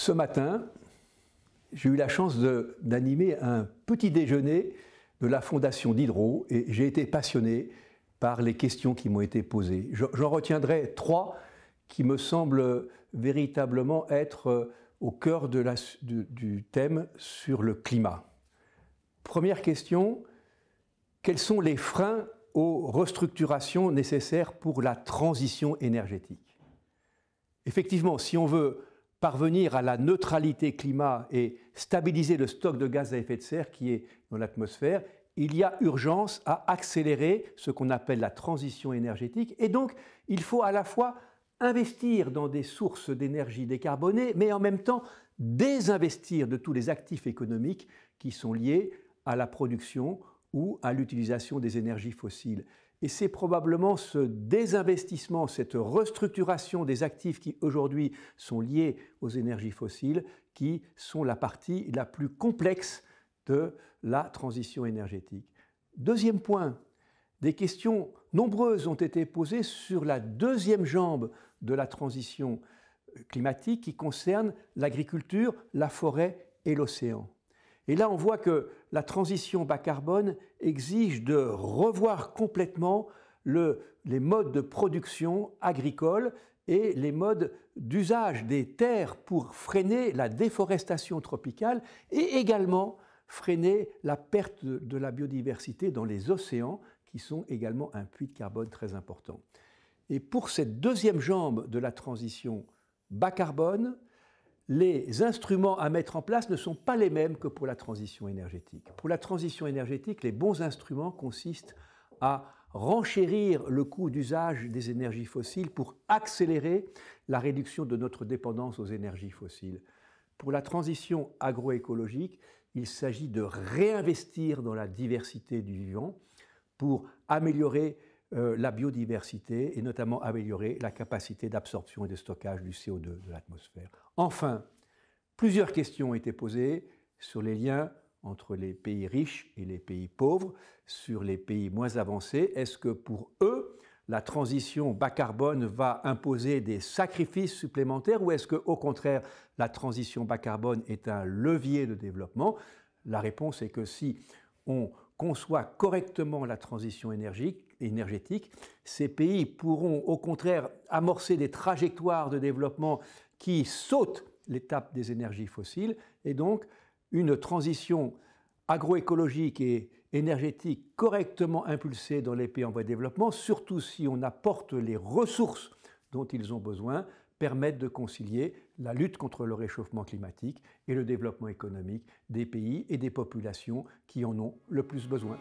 Ce matin, j'ai eu la chance d'animer un petit déjeuner de la Fondation Diderot et j'ai été passionné par les questions qui m'ont été posées. J'en retiendrai trois qui me semblent véritablement être au cœur du thème sur le climat. Première question, quels sont les freins aux restructurations nécessaires pour la transition énergétique? Effectivement, si on veut parvenir à la neutralité climat et stabiliser le stock de gaz à effet de serre qui est dans l'atmosphère, il y a urgence à accélérer ce qu'on appelle la transition énergétique. Et donc, il faut à la fois investir dans des sources d'énergie décarbonées, mais en même temps désinvestir de tous les actifs économiques qui sont liés à la production ou à l'utilisation des énergies fossiles. Et c'est probablement ce désinvestissement, cette restructuration des actifs qui aujourd'hui sont liés aux énergies fossiles qui sont la partie la plus complexe de la transition énergétique. Deuxième point, des questions nombreuses ont été posées sur la deuxième jambe de la transition climatique qui concerne l'agriculture, la forêt et l'océan. Et là, on voit que la transition bas carbone exige de revoir complètement les modes de production agricole et les modes d'usage des terres pour freiner la déforestation tropicale et également freiner la perte de la biodiversité dans les océans qui sont également un puits de carbone très important. Et pour cette deuxième jambe de la transition bas carbone, les instruments à mettre en place ne sont pas les mêmes que pour la transition énergétique. Pour la transition énergétique, les bons instruments consistent à renchérir le coût d'usage des énergies fossiles pour accélérer la réduction de notre dépendance aux énergies fossiles. Pour la transition agroécologique, il s'agit de réinvestir dans la diversité du vivant pour améliorer la biodiversité et notamment améliorer la capacité d'absorption et de stockage du CO2 de l'atmosphère. Enfin, plusieurs questions ont été posées sur les liens entre les pays riches et les pays pauvres, sur les pays moins avancés. Est-ce que pour eux, la transition bas carbone va imposer des sacrifices supplémentaires ou est-ce qu'au contraire, la transition bas carbone est un levier de développement? La réponse est que si on conçoit correctement la transition énergétique, ces pays pourront au contraire amorcer des trajectoires de développement qui sautent l'étape des énergies fossiles et donc une transition agroécologique et énergétique correctement impulsée dans les pays en voie de développement, surtout si on apporte les ressources dont ils ont besoin, permettent de concilier la lutte contre le réchauffement climatique et le développement économique des pays et des populations qui en ont le plus besoin.